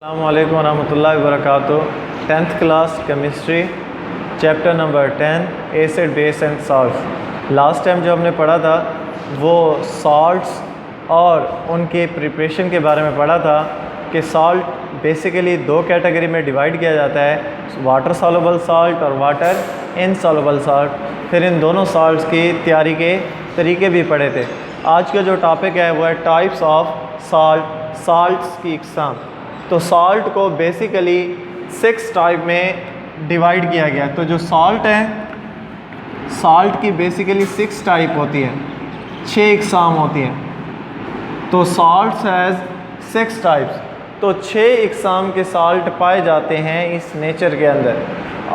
अस्सलामुअलैकुम वरहमतुल्लाहि वबरकातुहू। 10th class chemistry chapter number 10 acid base and salts. Last time जो हमने पढ़ा था वो सॉल्ट्स और उनके प्रिपरेशन के बारे में पढ़ा था कि सॉल्ट बेसिकली दो कैटेगरी में डिवाइड किया जाता है, वाटर सॉल्युबल सॉल्ट और वाटर इनसॉल्युबल सॉल्ट। फिर इन दोनों सॉल्ट्स की तैयारी के तरीके भी पढ़े थे। आज का जो टॉपिक है वो है टाइप्स ऑफ सॉल्ट्स की इकसाम। तो सॉल्ट को बेसिकली 6 टाइप में डिवाइड किया गया। तो जो सॉल्ट है, सॉल्ट की बेसिकली 6 टाइप होती है, 6 इकसाम होती हैं। तो सॉल्ट्स हैज़ 6 टाइप्स। तो 6 इकसाम के सॉल्ट पाए जाते हैं इस नेचर के अंदर।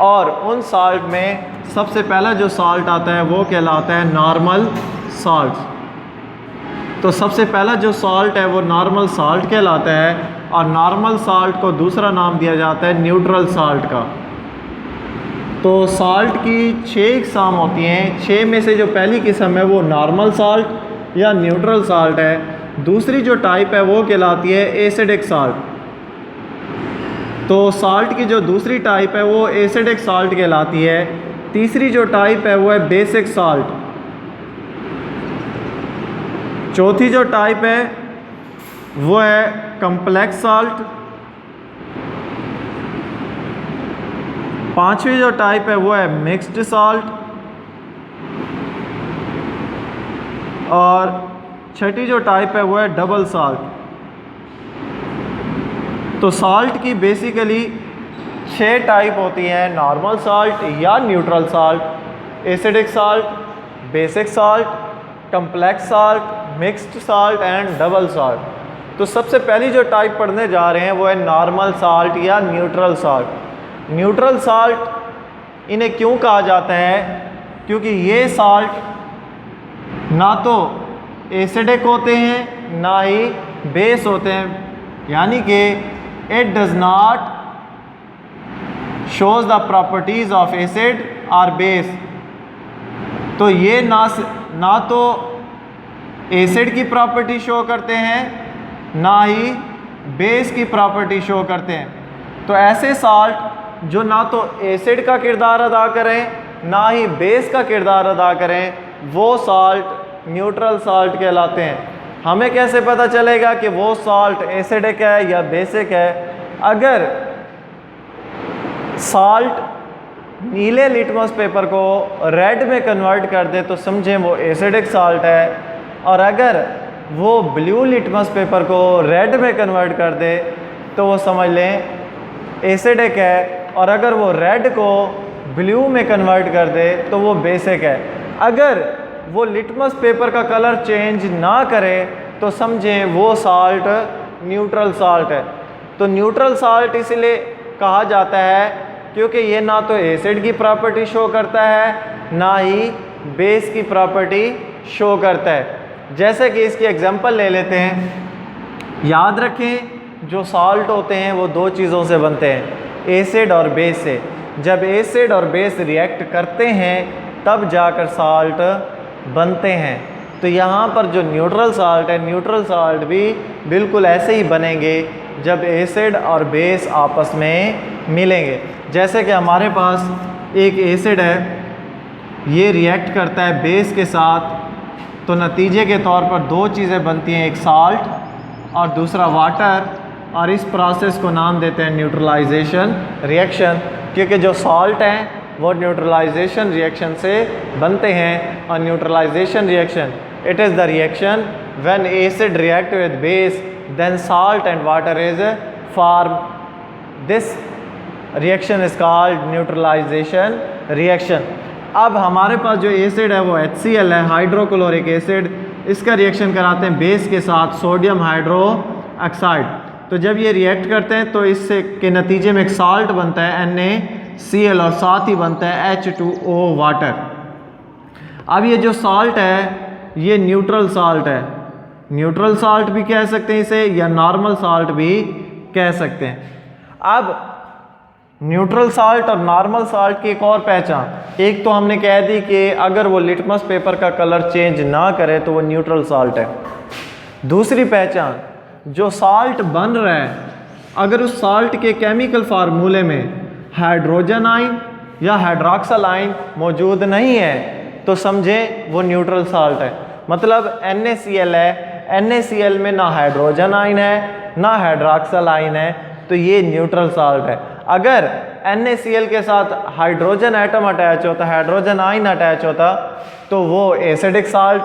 और उन सॉल्ट में सबसे पहला जो सॉल्ट आता है वो कहलाता है नॉर्मल सॉल्ट। तो सबसे पहला जो सॉल्ट है वो नॉर्मल सॉल्ट कहलाता है। और नॉर्मल सॉल्ट को दूसरा नाम दिया जाता है न्यूट्रल सॉल्ट का। तो सॉल्ट की 6 इकसाम होती हैं। 6 में से जो पहली किस्म है वो नॉर्मल सॉल्ट या न्यूट्रल सॉल्ट है। दूसरी जो टाइप है वो कहलाती है एसिडिक सॉल्ट। तो सॉल्ट की जो दूसरी टाइप है वो एसिडिक सॉल्ट कहलाती है। तीसरी जो टाइप है वो है बेसिक सॉल्ट। चौथी जो टाइप है वो है कम्प्लेक्स सॉल्ट। पांचवी जो टाइप है वो है मिक्स्ड सॉल्ट। और छठी जो टाइप है वो है डबल सॉल्ट। तो सॉल्ट की बेसिकली 6 टाइप होती हैं, नॉर्मल सॉल्ट या neutral salt, acidic salt, basic salt, complex salt, mixed salt and double salt. तो सबसे पहली जो टाइप पढ़ने जा रहे हैं वो है नॉर्मल सॉल्ट या न्यूट्रल सॉल्ट। न्यूट्रल सॉल्ट इन्हें क्यों कहा जाता है? क्योंकि ये सॉल्ट ना तो एसिडिक होते हैं ना ही बेस होते हैं, यानी कि it does not shows the properties of acid और बेस। तो ये ना तो एसिड की प्रॉपर्टी शो करते हैं ना ही बेस की प्रॉपर्टी शो करते हैं। तो ऐसे सॉल्ट जो ना तो एसिड का किरदार अदा करें ना ही बेस का किरदार अदा करें, वो सॉल्ट न्यूट्रल सॉल्ट कहलाते हैं। हमें कैसे पता चलेगा कि वो सॉल्ट एसिडिक है या बेसिक है? अगर सॉल्ट नीले लिटमस पेपर को रेड में कन्वर्ट कर दे तो समझें वो एसिडिक सॉल्ट है। और अगर वो ब्लू लिटमस पेपर को रेड में कन्वर्ट कर दे तो वो समझ लें एसिडिक है। और अगर वो रेड को ब्लू में कन्वर्ट कर दे तो वो बेसिक है। अगर वो लिटमस पेपर का कलर चेंज ना करे तो समझें वो सॉल्ट न्यूट्रल सॉल्ट है। तो न्यूट्रल सॉल्ट इसलिए कहा जाता है क्योंकि ये ना तो एसिड की प्रॉपर्टी शो करता है ना ही बेस की प्रॉपर्टी शो करता है। जैसे कि इसकी एग्जांपल ले लेते हैं। याद रखें जो सॉल्ट होते हैं वो 2 चीज़ों से बनते हैं, एसिड और बेस से। जब एसिड और बेस रिएक्ट करते हैं तब जाकर सॉल्ट बनते हैं। तो यहाँ पर जो न्यूट्रल सॉल्ट है, न्यूट्रल सॉल्ट भी बिल्कुल ऐसे ही बनेंगे जब एसिड और बेस आपस में मिलेंगे। जैसे कि हमारे पास एक एसिड है, ये रिएक्ट करता है बेस के साथ, तो नतीजे के तौर पर 2 चीज़ें बनती हैं, एक सॉल्ट और दूसरा वाटर। और इस प्रोसेस को नाम देते हैं न्यूट्रलाइजेशन रिएक्शन, क्योंकि जो सॉल्ट हैं वो न्यूट्रलाइजेशन रिएक्शन से बनते हैं। और neutralization reaction, it is the reaction when acid react with base then salt and water is form. This reaction is called neutralization reaction. अब हमारे पास जो एसिड है वो HCl है, हाइड्रोक्लोरिक एसिड। इसका रिएक्शन कराते हैं बेस के साथ, सोडियम हाइड्रोक्साइड। तो जब ये रिएक्ट करते हैं तो इससे के नतीजे में एक सॉल्ट बनता है NaCl और साथ ही बनता है H2O वाटर। अब ये जो सॉल्ट है ये न्यूट्रल सॉल्ट है। न्यूट्रल सॉल्ट भी कह सकते हैं इसे या नॉर्मल सॉल्ट भी कह सकते हैं। अब न्यूट्रल सॉल्ट और नॉर्मल सॉल्ट की एक और पहचान, एक तो हमने कह दी कि अगर वो लिटमस पेपर का कलर चेंज ना करे तो वो न्यूट्रल सॉल्ट है। दूसरी पहचान, जो सॉल्ट बन रहा है अगर उस साल्ट के केमिकल फार्मूले में हाइड्रोजन आयन या हाइड्रोक्सल आयन मौजूद नहीं है तो समझें वो न्यूट्रल साल्ट है। मतलब NaCl है, NaCl में ना हाइड्रोजन आयन है ना हाइड्रोक्सल आयन है, तो ये न्यूट्रल साल्ट है। अगर NaCl के साथ हाइड्रोजन एटम अटैच होता, हाइड्रोजन आयन अटैच होता, तो वो एसिडिक साल्ट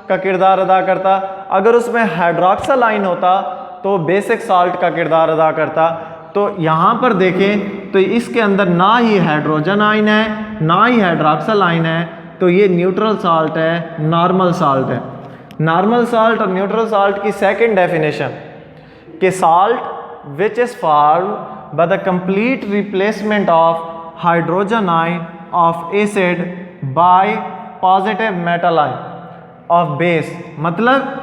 का किरदार अदा करता। अगर उसमें हाइड्रोक्सल आयन होता तो बेसिक साल्ट का किरदार अदा करता। तो यहाँ पर देखें तो इसके अंदर ना ही हाइड्रोजन आयन है ना ही हाइड्रोक्सल आयन है, तो ये न्यूट्रल साल्ट है, नॉर्मल साल्ट है। नॉर्मल साल्ट और न्यूट्रल साल्ट की सेकंड डेफिनेशन कि salt which is formed by the complete replacement of hydrogen ion of acid bye positive metal ion of base. मतलब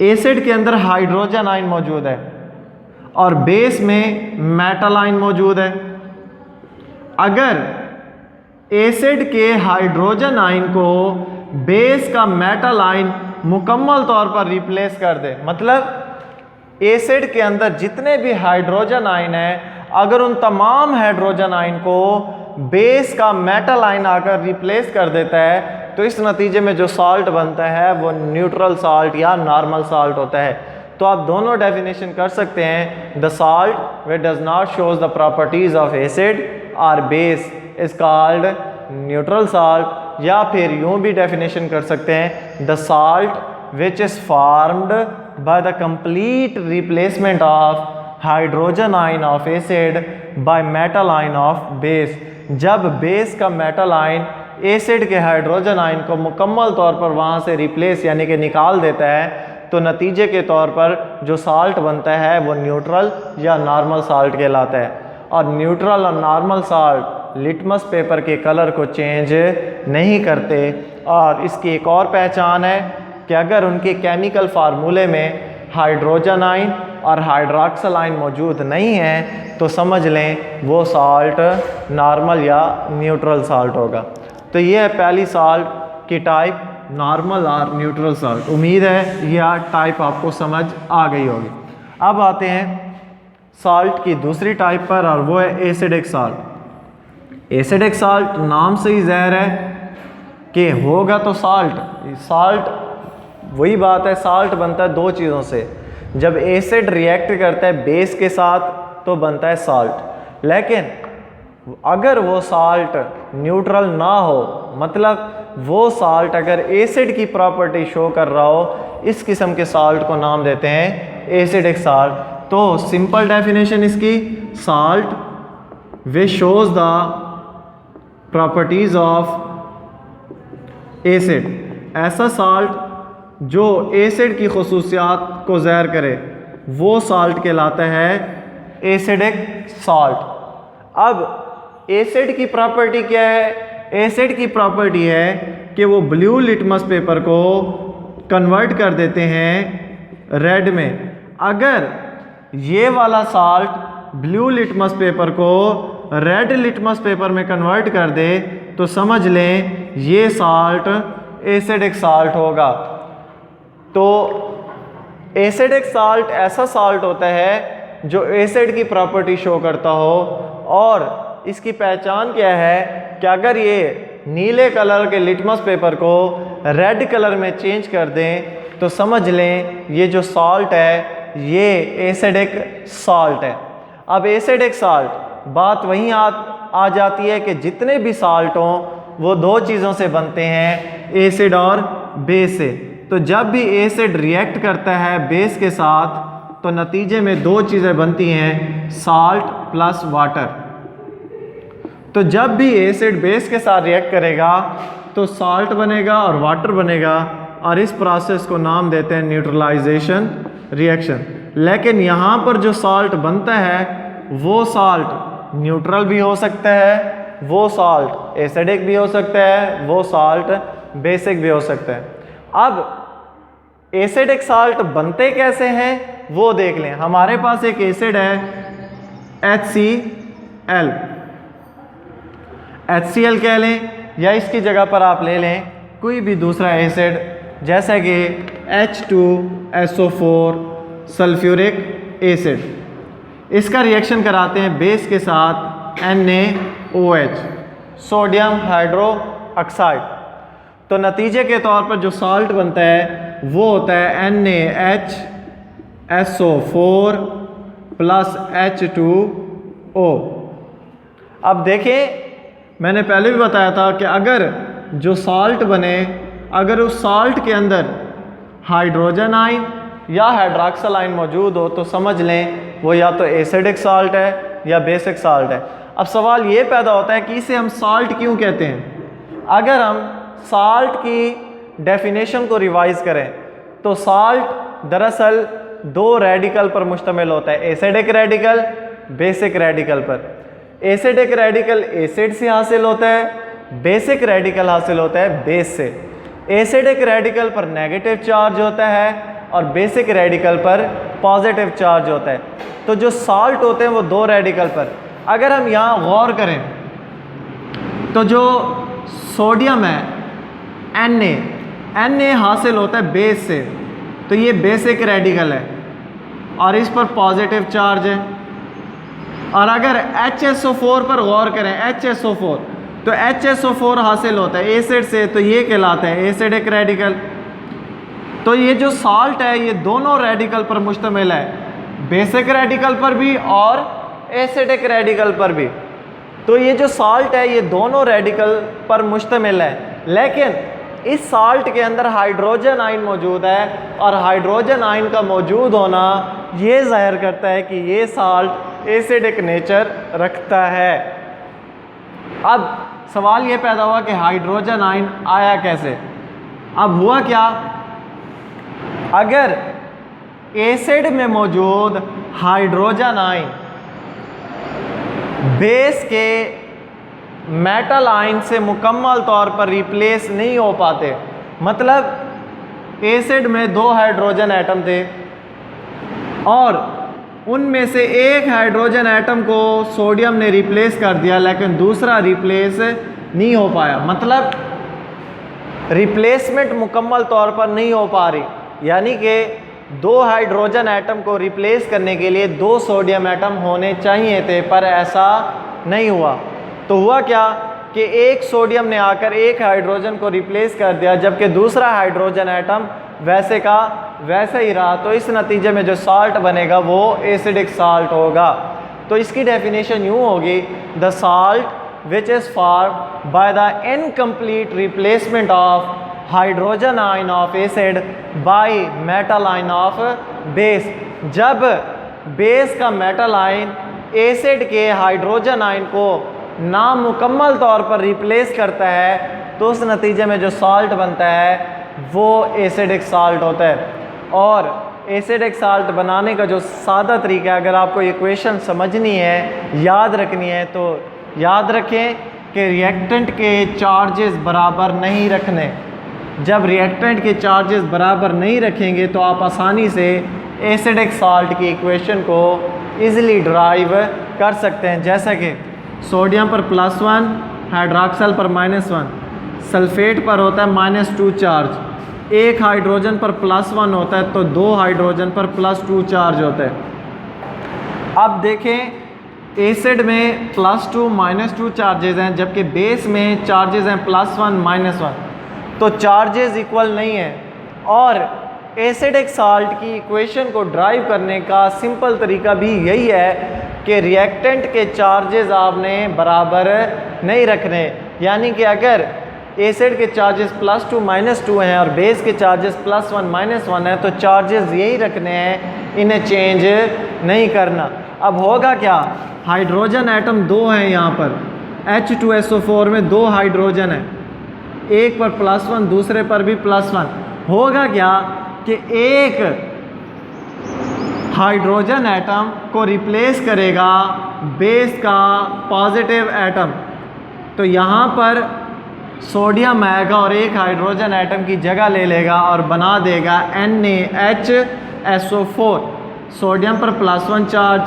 acid के अंदर हाइड्रोजन आयन मौजूद है और बेस में मेटल आयन मौजूद है। अगर एसिड के हाइड्रोजन आयन को बेस का मेटल आयन मुकम्मल तौर पर रिप्लेस कर दे, मतलब एसिड के अंदर जितने भी हाइड्रोजन आयन हैं, अगर उन तमाम हाइड्रोजन आयन को बेस का मेटल आयन आकर रिप्लेस कर देता है, तो इस नतीजे में जो साल्ट बनता है वो न्यूट्रल साल्ट या नॉर्मल साल्ट होता है। तो आप दोनों डेफिनेशन कर सकते हैं। The salt which does not shows the properties of acid और base is called neutral salt, या फिर यूं भी डेफिनेशन कर सकते हैं the salt which is formed by the complete replacement of hydrogen ion of acid by metal ion of base. जब base का मेटल आयन एसिड के हाइड्रोजन आयन को मुकम्मल तौर पर वहाँ से रिप्लेस यानी कि निकाल देता है, तो नतीजे के तौर पर जो साल्ट बनता है वो न्यूट्रल या नॉर्मल साल्ट कहलाता है। और न्यूट्रल और नॉर्मल साल्ट लिटमस पेपर के कलर को चेंज नहीं करते। और इसकी एक और पहचान है कि अगर उनके केमिकल फार्मूले में हाइड्रोजन आयन और हाइड्रोक्सल आयन मौजूद नहीं है तो समझ लें वो साल्ट नॉर्मल या न्यूट्रल साल्ट होगा। तो ये है पहली साल्ट की टाइप, नॉर्मल और न्यूट्रल साल्ट। उम्मीद है यह टाइप आपको समझ आ गई होगी। अब आते हैं साल्ट की दूसरी टाइप पर, और वो है एसिडिक साल्ट। एसिडिक साल्ट नाम से ही ज़ाहिर है कि होगा तो साल्ट वही बात है, साल्ट बनता है दो चीज़ों से। जब एसिड रिएक्ट करता है बेस के साथ तो बनता है साल्ट, लेकिन अगर वो साल्ट न्यूट्रल ना हो, मतलब वो साल्ट अगर एसिड की प्रॉपर्टी शो कर रहा हो, इस किस्म के साल्ट को नाम देते हैं एसिडिक साल्ट। तो सिंपल डेफिनेशन इसकी, salt which shows the properties of acid, ऐसा साल्ट जो एसिड की खसूसियात को ज़ाहिर करे वो साल्ट कहलाता है एसिडिक साल्ट। अब एसिड की प्रॉपर्टी क्या है? एसिड की प्रॉपर्टी है कि वो ब्लू लिटमस पेपर को कन्वर्ट कर देते हैं रेड में। अगर ये वाला साल्ट ब्लू लिटमस पेपर को रेड लिटमस पेपर में कन्वर्ट कर दे तो समझ लें ये साल्ट एसिडिक साल्ट होगा। तो एसिडिक साल्ट ऐसा साल्ट होता है जो एसिड की प्रॉपर्टी शो करता हो, और इसकी पहचान क्या है कि अगर ये नीले कलर के लिटमस पेपर को रेड कलर में चेंज कर दें तो समझ लें ये जो साल्ट है ये एसिडिक साल्ट है। अब एसिडिक साल्ट बात वहीं आ जाती है कि जितने भी साल्ट हों वो दो चीज़ों से बनते हैं, एसिड और बेस से। तो जब भी एसिड रिएक्ट करता है बेस के साथ तो नतीजे में दो चीज़ें बनती हैं, साल्ट प्लस वाटर। तो जब भी एसिड बेस के साथ रिएक्ट करेगा तो साल्ट बनेगा और वाटर बनेगा, और इस प्रोसेस को नाम देते हैं न्यूट्रलाइजेशन रिएक्शन। लेकिन यहाँ पर जो साल्ट बनता है वो साल्ट न्यूट्रल भी हो सकता है, वो साल्ट एसिडिक भी हो सकता है, वो साल्ट बेसिक भी हो सकता है। अब एसिडिक साल्ट बनते कैसे हैं वो देख लें। हमारे पास एक एसिड है HCl, HCl कह लें, या इसकी जगह पर आप ले लें कोई भी दूसरा एसिड जैसे कि H2SO4 सल्फ्यूरिक एसिड। इसका रिएक्शन कराते हैं बेस के साथ NaOH, सोडियम हाइड्रो ऑक्साइड। तो नतीजे के तौर पर जो साल्ट बनता है वो होता है NaHSO4 प्लस H2O। अब देखें, मैंने पहले भी बताया था कि अगर जो साल्ट बने, अगर उस साल्ट के अंदर हाइड्रोजन आयन या हाइड्रॉक्सल आयन मौजूद हो तो समझ लें वो या तो एसिडिक साल्ट है या बेसिक साल्ट है। अब सवाल ये पैदा होता है कि इसे हम साल्ट क्यों कहते हैं। अगर हम साल्ट की डेफिनेशन को रिवाइज करें तो साल्ट दरअसल दो रेडिकल पर मुश्तमिल होता है, एसिडिक रेडिकल, बेसिक रेडिकल पर। एसिडिक रेडिकल एसिड से हासिल होता है, बेसिक रेडिकल हासिल होता है बेस से। एसिडिक रेडिकल पर नेगेटिव चार्ज होता है और बेसिक रेडिकल पर पॉजिटिव चार्ज होता है। तो जो साल्ट होते हैं वो दो रेडिकल पर। अगर हम यहाँ गौर करें तो जो सोडियम है Na हासिल होता है बेस से, तो ये बेसिक रेडिकल है और इस पर पॉजिटिव चार्ज है। और अगर HSO4 पर गौर करें, HSO4, तो HSO4 हासिल होता है एसिड से, तो ये कहलाता है एसिडिक रेडिकल। तो ये जो साल्ट है ये दोनों रेडिकल पर मुश्तमिल है, बेसिक रेडिकल पर भी और एसिडिक रेडिकल पर भी। तो ये जो साल्ट है ये दोनों रेडिकल पर मुश्तमिल है, लेकिन इस साल्ट के अंदर हाइड्रोजन आयन मौजूद है और हाइड्रोजन आयन का मौजूद होना ये ज़ाहिर करता है कि ये साल्ट एसिडिक नेचर रखता है। अब सवाल ये पैदा हुआ कि हाइड्रोजन आयन आया कैसे। अब हुआ क्या, अगर एसिड में मौजूद हाइड्रोजन आयन बेस के मेटल आयन से मुकम्मल तौर पर रिप्लेस नहीं हो पाते, मतलब एसिड में दो हाइड्रोजन एटम थे और उनमें से एक हाइड्रोजन एटम को सोडियम ने रिप्लेस कर दिया लेकिन दूसरा रिप्लेस नहीं हो पाया, मतलब रिप्लेसमेंट मुकम्मल तौर पर नहीं हो पा रही। यानी कि दो हाइड्रोजन एटम को रिप्लेस करने के लिए दो सोडियम एटम होने चाहिए थे, पर ऐसा नहीं हुआ। तो हुआ क्या कि एक सोडियम ने आकर एक हाइड्रोजन को रिप्लेस कर दिया, जबकि दूसरा हाइड्रोजन एटम वैसे का वैसे ही रहा। तो इस नतीजे में जो साल्ट बनेगा वो एसिडिक साल्ट होगा। तो इसकी डेफिनेशन यूँ होगी, the salt which is formed by the incomplete replacement of hydrogen ion of acid by metal ion of base. जब बेस का मेटल आयन एसिड के हाइड्रोजन आयन को नामुकम्मल तौर पर रिप्लेस करता है तो उस नतीजे में जो साल्ट बनता है वो एसिडिक साल्ट होता है। और एसिडिक साल्ट बनाने का जो सादा तरीका है, अगर आपको इक्वेशन समझनी है, याद रखनी है, तो याद रखें कि रिएक्टेंट के चार्जेस बराबर नहीं रखने। जब रिएक्टेंट के चार्जेस बराबर नहीं रखेंगे तो आप आसानी से एसिडिक साल्ट की इक्वेशन को ईज़िली ड्राइव कर सकते हैं। जैसा कि सोडियम पर +1, हाइड्रॉक्सल पर -1, सल्फेट पर होता है -2 चार्ज, एक हाइड्रोजन पर +1 होता है तो दो हाइड्रोजन पर +2 चार्ज होता है। अब देखें एसिड में +2 -2 चार्जेस हैं, जबकि बेस में चार्जेस हैं +1 -1, तो चार्जेस इक्वल नहीं है। और एसिडिक साल्ट की इक्वेशन को ड्राइव करने का सिंपल तरीका भी यही है कि रिएक्टेंट के चार्जेस आपने बराबर नहीं रखने। यानी कि अगर एसिड के चार्जेस +2 -2 हैं और बेस के चार्जेस +1 -1 है तो चार्जेस यही रखने हैं, इन्हें चेंज नहीं करना। अब होगा क्या, हाइड्रोजन एटम दो हैं यहाँ पर, H2SO4 में दो हाइड्रोजन है, एक पर +1 दूसरे पर भी +1। होगा क्या कि एक हाइड्रोजन एटम को रिप्लेस करेगा बेस का पॉजिटिव एटम, तो यहाँ पर सोडियम आएगा और एक हाइड्रोजन एटम की जगह ले लेगा और बना देगा NaHSO4। सोडियम पर +1 चार्ज,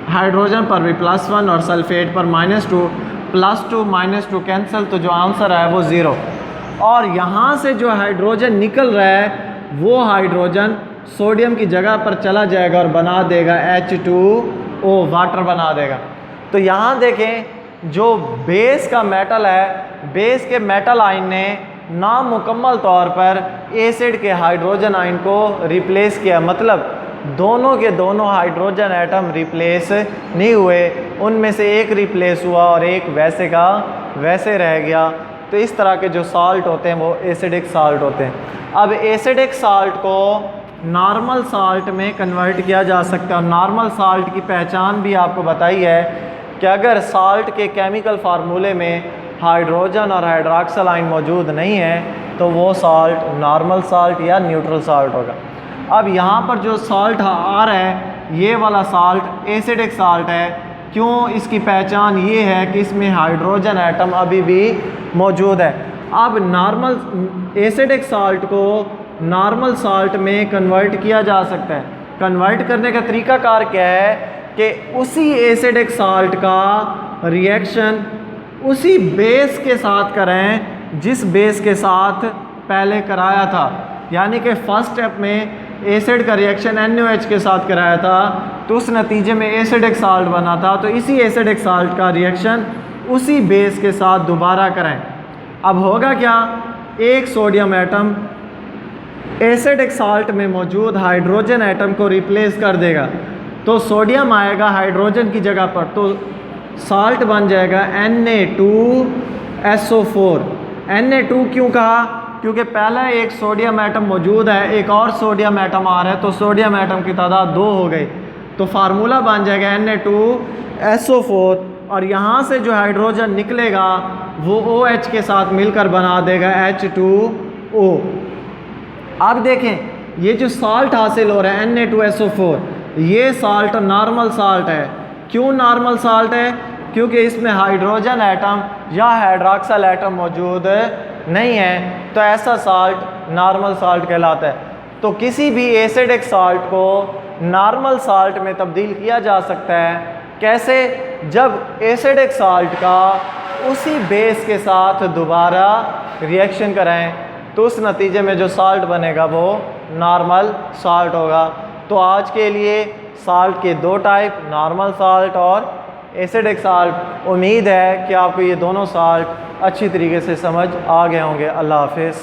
हाइड्रोजन पर भी +1 और सल्फेट पर -2, +2 -2 कैंसिल, तो जो आंसर है वो 0। और यहाँ से जो हाइड्रोजन निकल रहा है वो हाइड्रोजन सोडियम की जगह पर चला जाएगा और बना देगा H2O, वाटर बना देगा। तो यहाँ देखें जो बेस का मेटल है, बेस के मेटल आयन ने नामुकम्मल तौर पर एसिड के हाइड्रोजन आयन को रिप्लेस किया, मतलब दोनों के दोनों हाइड्रोजन एटम रिप्लेस नहीं हुए, उनमें से एक रिप्लेस हुआ और एक वैसे का वैसे रह गया। तो इस तरह के जो साल्ट होते हैं वो एसिडिक साल्ट होते हैं। अब एसिडिक साल्ट को नॉर्मल साल्ट में कन्वर्ट किया जा सकता है। और नॉर्मल साल्ट की पहचान भी आपको बताई है कि अगर साल्ट के केमिकल फार्मूले में हाइड्रोजन और हाइड्रॉक्सिल आयन मौजूद नहीं है तो वो साल्ट नॉर्मल साल्ट या न्यूट्रल साल्ट होगा। अब यहाँ पर जो साल्ट आ रहा है ये वाला साल्ट एसिडिक साल्ट है। क्यों? इसकी पहचान ये है कि इसमें हाइड्रोजन एटम अभी भी मौजूद है। अब नॉर्मल एसिडिक साल्ट को नॉर्मल साल्ट में कन्वर्ट किया जा सकता है। कन्वर्ट करने का तरीकाकार क्या है कि उसी एसिडिक साल्ट का रिएक्शन उसी बेस के साथ करें जिस बेस के साथ पहले कराया था। यानी कि फर्स्ट स्टेप में एसिड का रिएक्शन NaOH के साथ कराया था तो उस नतीजे में एसिडिक साल्ट बना था। तो इसी एसिडिक साल्ट का रिएक्शन उसी बेस के साथ दोबारा करें। अब होगा क्या, एक सोडियम एटम एसिडिक साल्ट में मौजूद हाइड्रोजन एटम को रिप्लेस कर देगा। तो सोडियम आएगा हाइड्रोजन की जगह पर, तो साल्ट बन जाएगा Na2SO4। Na2 क्यों कहा? क्योंकि पहला एक सोडियम एटम मौजूद है, एक और सोडियम एटम आ रहा है, तो सोडियम एटम की तादाद 2 हो गई। तो फार्मूला बन जाएगा Na2SO4 और यहाँ से जो हाइड्रोजन निकलेगा वो OH के साथ मिलकर बना देगा H2O। अब देखें ये जो साल्ट हासिल हो रहा है Na2SO4, ये साल्ट नॉर्मल साल्ट है। क्यों नॉर्मल साल्ट है? क्योंकि इसमें हाइड्रोजन एटम या हाइड्रॉक्सिल एटम मौजूद नहीं है, तो ऐसा साल्ट नॉर्मल साल्ट कहलाता है। तो किसी भी एसिडिक साल्ट को नॉर्मल साल्ट में तब्दील किया जा सकता है। कैसे? जब एसिडिक साल्ट का उसी बेस के साथ दोबारा रिएक्शन कराएं तो उस नतीजे में जो साल्ट बनेगा वो नॉर्मल साल्ट होगा। तो आज के लिए साल्ट के 2 टाइप, नॉर्मल साल्ट और एसिडिक साल्ट। उम्मीद है कि आपको ये दोनों साल्ट अच्छी तरीके से समझ आ गए होंगे। अल्लाह हाफिज़।